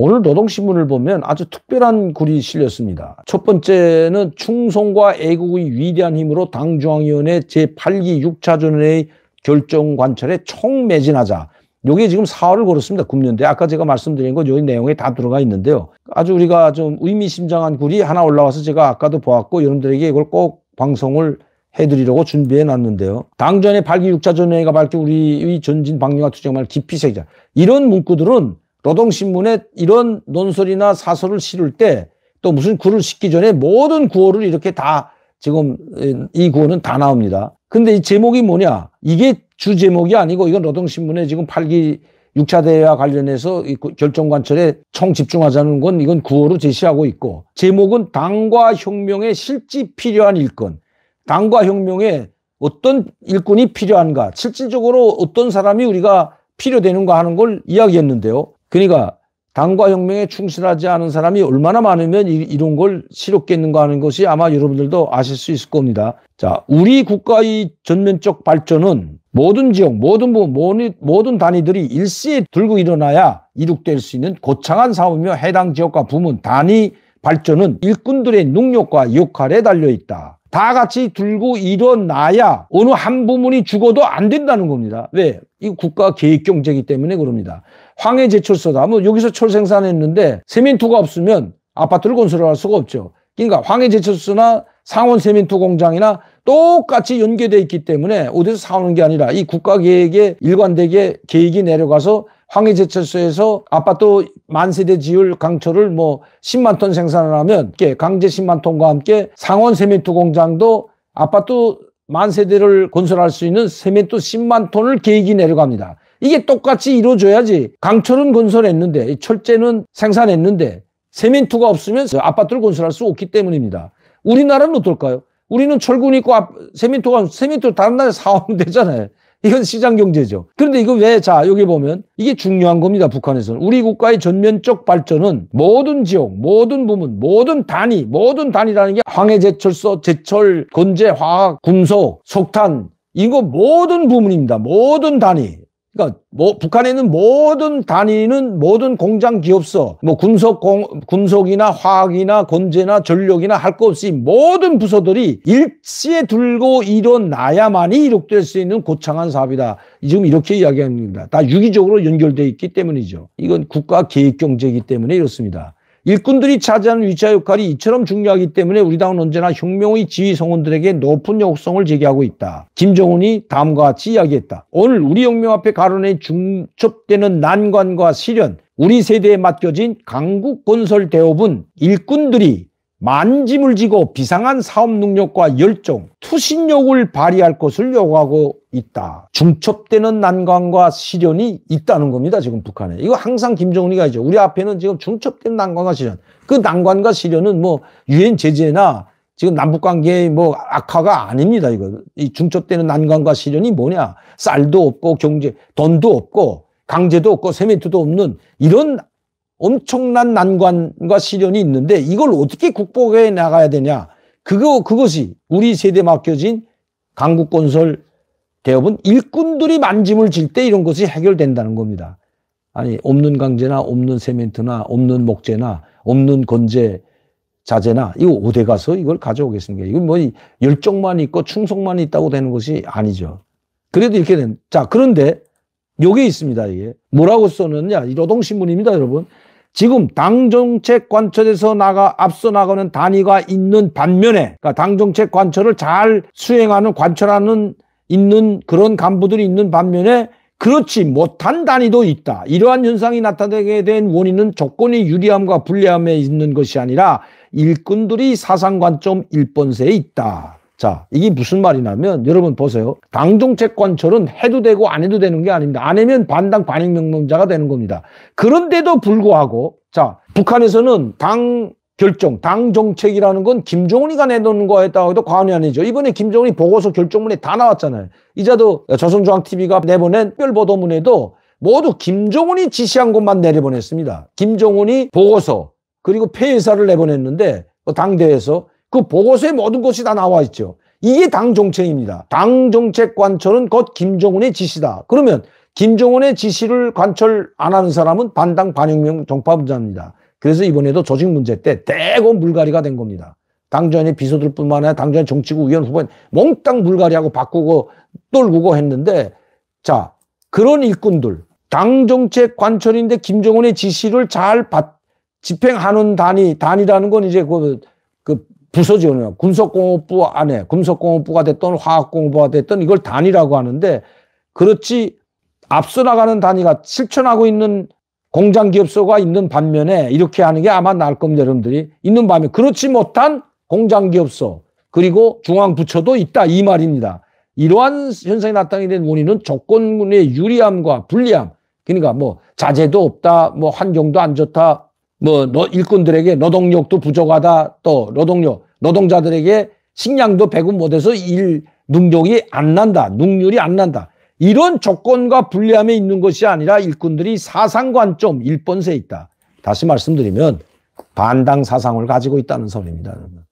오늘 노동신문을 보면 아주 특별한 글이 실렸습니다. 첫 번째는 충성과 애국의 위대한 힘으로 당중앙위원회 제8기 6차전의 결정 관철에 총매진하자. 요게 지금 사활을 걸었습니다. 금년대. 아까 제가 말씀드린 거 여기 내용에 다 들어가 있는데요. 아주 우리가 좀 의미심장한 글이 하나 올라와서 제가 아까도 보았고 여러분들에게 이걸 꼭 방송을 해드리려고 준비해 놨는데요. 당전의 8기 6차 전회가 밝힌 우리의 전진 방향과 투쟁만을 깊이 새기자. 이런 문구들은 노동신문에 이런 논설이나 사설을 실을 때 또 무슨 글을 싣기 전에 모든 구호를 이렇게 다 지금 이 구호는 다 나옵니다. 근데 이 제목이 뭐냐? 이게 주 제목이 아니고 이건 노동신문에 지금 8기 6차 대회와 관련해서 결정관철에 총 집중하자는 건 이건 구호로 제시하고 있고 제목은 당과 혁명에 실지 필요한 일꾼. 당과 혁명에 어떤 일꾼이 필요한가? 실질적으로 어떤 사람이 우리가 필요되는가 하는 걸 이야기했는데요. 그러니까 당과 혁명에 충실하지 않은 사람이 얼마나 많으면 이런 걸 실었겠는가 하는 것이 아마 여러분들도 아실 수 있을 겁니다. 자, 우리 국가의 전면적 발전은 모든 지역, 모든 부분, 모든 단위들이 일시에 들고 일어나야 이룩될 수 있는 거창한 사업이며 해당 지역과 부문, 단위 발전은 일꾼들의 능력과 역할에 달려있다. 다 같이 들고 일어나야 어느 한 부문이 죽어도 안 된다는 겁니다. 왜? 이 국가 계획 경제이기 때문에 그럽니다. 황해제철소다. 뭐 여기서 철 생산했는데 세멘트가 없으면 아파트를 건설할 수가 없죠. 그러니까 황해제철소나 상원 세멘트 공장이나 똑같이 연계되어 있기 때문에 어디서 사오는 게 아니라 이 국가 계획에 일관되게 계획이 내려가서 황해제철소에서 아파트 만세대 지을 강철을 뭐 10만 톤 생산을 하면 강제 10만 톤과 함께 상원 세멘트 공장도 아파트 만세대를 건설할 수 있는 세멘트 10만 톤을 계획이 내려갑니다. 이게 똑같이 이루어져야지. 강철은 건설했는데 철제는 생산했는데 세멘트가 없으면 아파트를 건설할 수 없기 때문입니다. 우리나라는 어떨까요? 우리는 철근 있고 세멘트 다른 나라에 사오면 되잖아요. 이건 시장 경제죠. 그런데 이거 왜, 자, 여기 보면 이게 중요한 겁니다. 북한에서는. 우리 국가의 전면적 발전은 모든 지역, 모든 부문, 모든 단위라는 게 황해제철소, 제철, 건재, 화학, 금속, 석탄, 이거 모든 부문입니다. 모든 단위. 그러니까 북한에 있는 모든 단위는 모든 공장 기업서, 뭐 금속이나 화학이나 건재나 전력이나 할 것 없이 모든 부서들이 일시에 들고 일어나야만이 이룩될 수 있는 거창한 사업이다. 지금 이렇게 이야기합니다. 다 유기적으로 연결되어 있기 때문이죠. 이건 국가 계획 경제이기 때문에 이렇습니다. 일꾼들이 차지하는 위치와 역할이 이처럼 중요하기 때문에 우리 당은 언제나 혁명의 지휘 성원들에게 높은 요구성을 제기하고 있다. 김정은이 다음과 같이 이야기했다. 오늘 우리 혁명 앞에 가로낸 중첩되는 난관과 시련, 우리 세대에 맡겨진 강국 건설 대업은 일꾼들이 만짐을 지고 비상한 사업 능력과 열정, 투신력을 발휘할 것을 요구하고 있다. 중첩되는 난관과 시련이 있다는 겁니다. 지금 북한에. 이거 항상 김정은이가 있죠. 우리 앞에는 지금 중첩된 난관과 시련. 그 난관과 시련은 뭐 유엔 제재나 지금 남북관계의 뭐 악화가 아닙니다. 이거. 이 중첩되는 난관과 시련이 뭐냐. 쌀도 없고 경제, 돈도 없고 강제도 없고 세멘트도 없는 이런 엄청난 난관과 시련이 있는데 이걸 어떻게 극복해 나가야 되냐. 그것이 우리 세대에 맡겨진 강국건설 대업은 일꾼들이 만짐을 질 때 이런 것이 해결된다는 겁니다. 아니, 없는 강제나 없는 세멘트나 없는 목재나 없는 건재 자재나 이거 어디 가서 이걸 가져오겠습니까? 이건 뭐 열정만 있고 충성만 있다고 되는 것이 아니죠. 그래도 이렇게 된. 자, 그런데 요게 있습니다. 이게 뭐라고 써놨냐? 이 노동신문입니다, 여러분. 지금 당정책 관철에서 앞서 나가는 단위가 있는 반면에, 그러니까 당정책 관철을 잘 수행하는, 관철하는 있는 그런 간부들이 있는 반면에 그렇지 못한 단위도 있다. 이러한 현상이 나타나게 된 원인은 조건의 유리함과 불리함에 있는 것이 아니라 일꾼들이 사상관점 일본세에 있다. 자, 이게 무슨 말이냐면 여러분 보세요. 당정책 관철은 해도 되고 안 해도 되는 게 아닙니다. 안 하면 반당 반익명령자가 되는 겁니다. 그런데도 불구하고 자, 북한에서는 당 결정, 당 정책이라는 건 김정은이가 내놓는 거였다고 해도 과언이 아니죠. 이번에 김정은이 보고서 결정문에 다 나왔잖아요. 이자도 조선중앙TV가 내보낸 특별보도문에도 모두 김정은이 지시한 것만 내려보냈습니다. 김정은이 보고서 그리고 폐회사를 내보냈는데 당대에서 그 보고서에 모든 것이 다 나와 있죠. 이게 당 정책입니다. 당 정책 관철은 곧 김정은의 지시다. 그러면 김정은의 지시를 관철 안 하는 사람은 반당 반혁명 종파부자입니다. 그래서 이번에도 조직 문제 때 대거 물갈이가 된 겁니다. 당전의 비서들뿐만 아니라 당전의 정치국 위원 후보는 몽땅 물갈이하고 바꾸고 떨구고 했는데, 자, 그런 일꾼들, 당 정책 관철인데 김정은의 지시를 잘 집행하는 단이라는 건 이제 그 부서죠. 군속공업부 안에 군속공업부가 됐든 화학공업부가 됐든 이걸 단이라고 하는데, 그렇지 앞서 나가는 단위가 실천하고 있는 공장기업소가 있는 반면에 이렇게 하는 게 아마 나을 겁니다. 여러분들이 있는 반면 그렇지 못한 공장기업소 그리고 중앙부처도 있다 이 말입니다. 이러한 현상이 나타나게 된 원인은 조건의 유리함과 불리함, 그러니까 뭐 자재도 없다, 뭐 환경도 안 좋다, 뭐 일꾼들에게 노동력도 부족하다, 또 노동자들에게 식량도 배급 못해서 능력이 안 난다, 능률이 안 난다. 이런 조건과 불리함에 있는 것이 아니라 일꾼들이 사상관점 일본세에 있다. 다시 말씀드리면 반당 사상을 가지고 있다는 소리입니다. 여러분.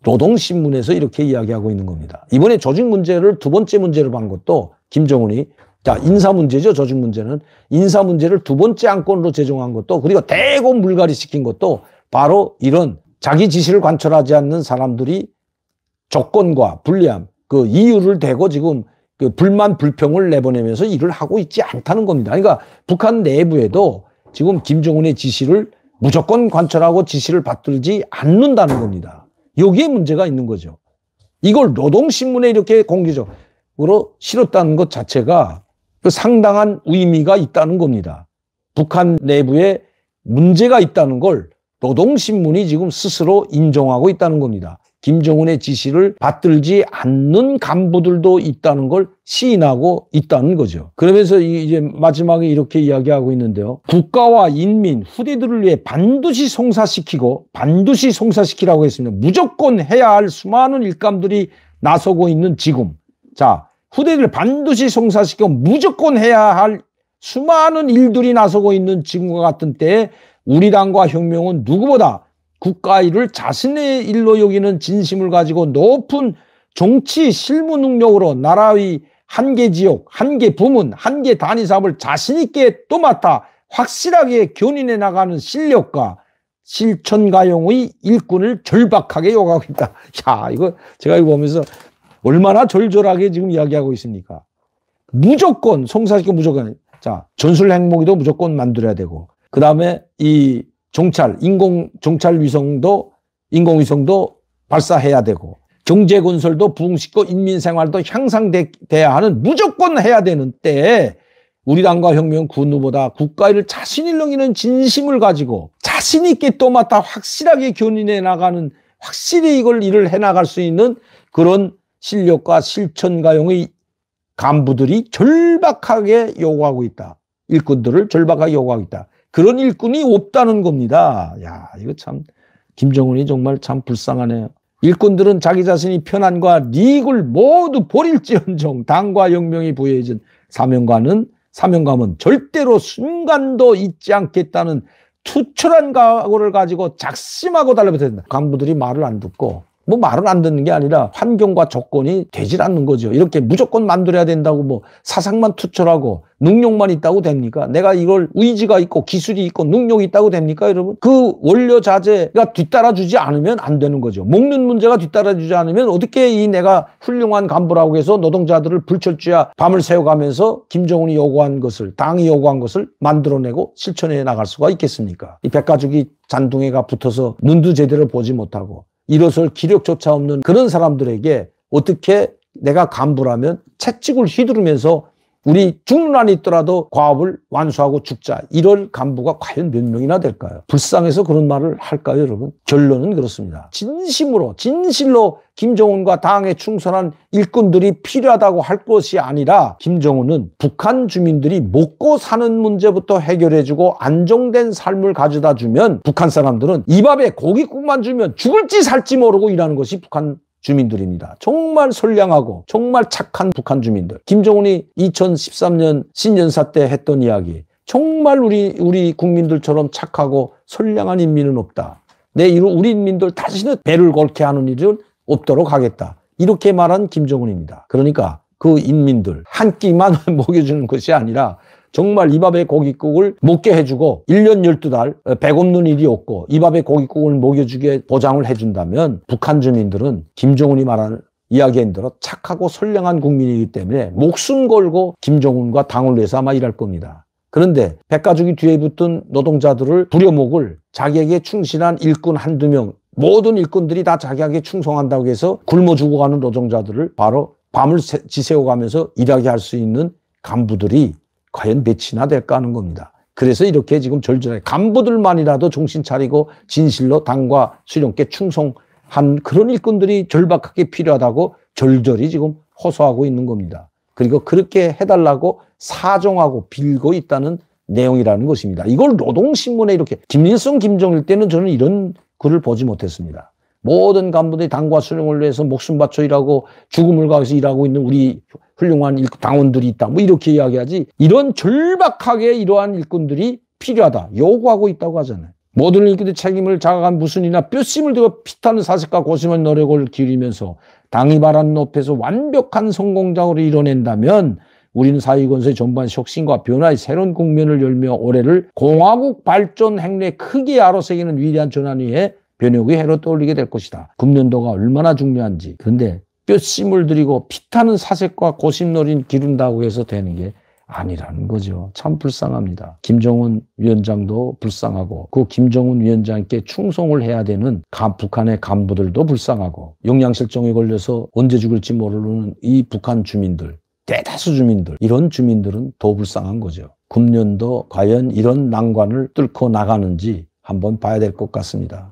노동신문에서 이렇게 이야기하고 있는 겁니다. 이번에 조직 문제를 두 번째 문제로 본 것도 김정은이, 자, 인사 문제죠. 조직 문제는. 인사 문제를 두 번째 안건으로 제정한 것도, 그리고 대거 물갈이 시킨 것도 바로 이런 자기 지시를 관철하지 않는 사람들이 조건과 불리함, 그 이유를 대고 지금 그 불만 불평을 내보내면서 일을 하고 있지 않다는 겁니다. 그러니까 북한 내부에도 지금 김정은의 지시를 무조건 관철하고 지시를 받들지 않는다는 겁니다. 여기에 문제가 있는 거죠. 이걸 노동신문에 이렇게 공개적으로 실었다는 것 자체가 그 상당한 의미가 있다는 겁니다. 북한 내부에 문제가 있다는 걸 노동신문이 지금 스스로 인정하고 있다는 겁니다. 김정은의 지시를 받들지 않는 간부들도 있다는 걸 시인하고 있다는 거죠. 그러면서 이제 마지막에 이렇게 이야기하고 있는데요. 국가와 인민, 후대들을 위해 반드시 송사시키라고 했습니다. 무조건 해야 할 수많은 일감들이 나서고 있는 지금. 자, 후대들을 반드시 송사시키고 무조건 해야 할 수많은 일들이 나서고 있는 지금과 같은 때에 우리 당과 혁명은 누구보다 국가 일을 자신의 일로 여기는 진심을 가지고 높은 정치 실무 능력으로 나라의 한 개 지역, 한 개 부문, 한 개 단위 사업을 자신 있게 또 맡아 확실하게 견인해 나가는 실력과 실천가용의 일꾼을 절박하게 요구하고 있다. 야, 이거 제가 이거 보면서 얼마나 절절하게 지금 이야기하고 있습니까? 무조건 송사시켜 무조건. 자, 전술 핵무기도 무조건 만들어야 되고, 그 다음에 이 인공위성도 발사해야 되고, 경제건설도 부흥시키고 인민생활도 향상돼야 하는 무조건 해야 되는 때에 우리 당과 혁명 그 누구보다 국가를 자신이 넘기는 진심을 가지고 자신 있게 또 맡아 확실하게 견인해 나가는, 확실히 이걸 일을 해나갈 수 있는 그런 실력과 실천가용의 간부들이 절박하게 요구하고 있다. 일꾼들을 절박하게 요구하고 있다. 그런 일꾼이 없다는 겁니다. 야, 이거 참 김정은이 정말 참 불쌍하네요. 일꾼들은 자기 자신이 편안과 이익을 모두 버릴지언정 당과 혁명이 부여해진 사명감은 절대로 순간도 잊지 않겠다는 투철한 각오를 가지고 작심하고 달려붙어야 된다. 간부들이 말을 안 듣고, 뭐 말을 안 듣는 게 아니라 환경과 조건이 되질 않는 거죠. 이렇게 무조건 만들어야 된다고 뭐 사상만 투철하고 능력만 있다고 됩니까? 내가 이걸 의지가 있고 기술이 있고 능력이 있다고 됩니까, 여러분? 그 원료 자재가 뒤따라주지 않으면 안 되는 거죠. 먹는 문제가 뒤따라주지 않으면 어떻게 이 내가 훌륭한 간부라고 해서 노동자들을 불철주야 밤을 새워가면서 김정은이 요구한 것을, 당이 요구한 것을 만들어내고 실천해 나갈 수가 있겠습니까? 이 백가죽이 잔둥이가 붙어서 눈도 제대로 보지 못하고 일어설 기력조차 없는 그런 사람들에게 어떻게 내가 간부라면 채찍을 휘두르면서 우리 죽는 한이 있더라도 과업을 완수하고 죽자, 이럴 간부가 과연 몇 명이나 될까요? 불쌍해서 그런 말을 할까요, 여러분? 결론은 그렇습니다. 진실로 김정은과 당에 충성한 일꾼들이 필요하다고 할 것이 아니라, 김정은은 북한 주민들이 먹고 사는 문제부터 해결해주고 안정된 삶을 가져다 주면 북한 사람들은 이 밥에 고깃국만 주면 죽을지 살지 모르고 일하는 것이 북한 주민들입니다. 정말 선량하고 정말 착한 북한 주민들. 김정은이 2013년 신년사 때 했던 이야기. 정말 우리 국민들처럼 착하고 선량한 인민은 없다. 우리 인민들 다시는 배를 걸게 하는 일은 없도록 하겠다. 이렇게 말한 김정은입니다. 그러니까 그 인민들 한 끼만 먹여주는 것이 아니라 정말 이 밥에 고깃국을 먹게 해주고 1년 12달 배 굶는 일이 없고 이 밥에 고깃국을 먹여주게 보장을 해준다면 북한 주민들은 김정은이 말하는 이야기한 대로 착하고 선량한 국민이기 때문에 목숨 걸고 김정은과 당을 위해서 아마 일할 겁니다. 그런데 백가죽이 뒤에 붙은 노동자들을 부려먹을 자기에게 충실한 일꾼 한두 명, 모든 일꾼들이 다 자기에게 충성한다고 해서 굶어 죽어가는 노동자들을 바로 밤을 지새워가면서 일하게 할 수 있는 간부들이 과연 몇이나 될까 하는 겁니다. 그래서 이렇게 지금 절절하게 간부들만이라도 정신 차리고 진실로 당과 수령께 충성한 그런 일꾼들이 절박하게 필요하다고 절절히 지금 호소하고 있는 겁니다. 그리고 그렇게 해달라고 사정하고 빌고 있다는 내용이라는 것입니다. 이걸 노동신문에 이렇게 김일성, 김정일 때는 저는 이런 글을 보지 못했습니다. 모든 간부들이 당과 수령을 위해서 목숨 바쳐 일하고 죽음을 가해서 일하고 있는 우리 훌륭한 당원들이 있다. 뭐 이렇게 이야기하지. 이런 절박하게 이러한 일꾼들이 필요하다. 요구하고 있다고 하잖아요. 모든 일꾼들의 책임을 자각한 무순이나 뼈심을 들고 피타는 사색과 고심한 노력을 기울이면서 당이 바라는 높이에서 완벽한 성공적으로 이뤄낸다면 우리는 사회건설의 전반 혁신과 변화의 새로운 국면을 열며 올해를 공화국 발전 행례에 크게 아로새기는 위대한 전환 위에 변혁의 해로 떠올리게 될 것이다. 금년도가 얼마나 중요한지. 그런데 뼈심을 들이고 피타는 사색과 고심노린 기른다고 해서 되는 게 아니라는 거죠. 참 불쌍합니다. 김정은 위원장도 불쌍하고 그 김정은 위원장께 충성을 해야 되는 북한의 간부들도 불쌍하고 영양실종에 걸려서 언제 죽을지 모르는 이 북한 주민들, 대다수 주민들, 이런 주민들은 더 불쌍한 거죠. 금년도 과연 이런 난관을 뚫고 나가는지 한번 봐야 될 것 같습니다.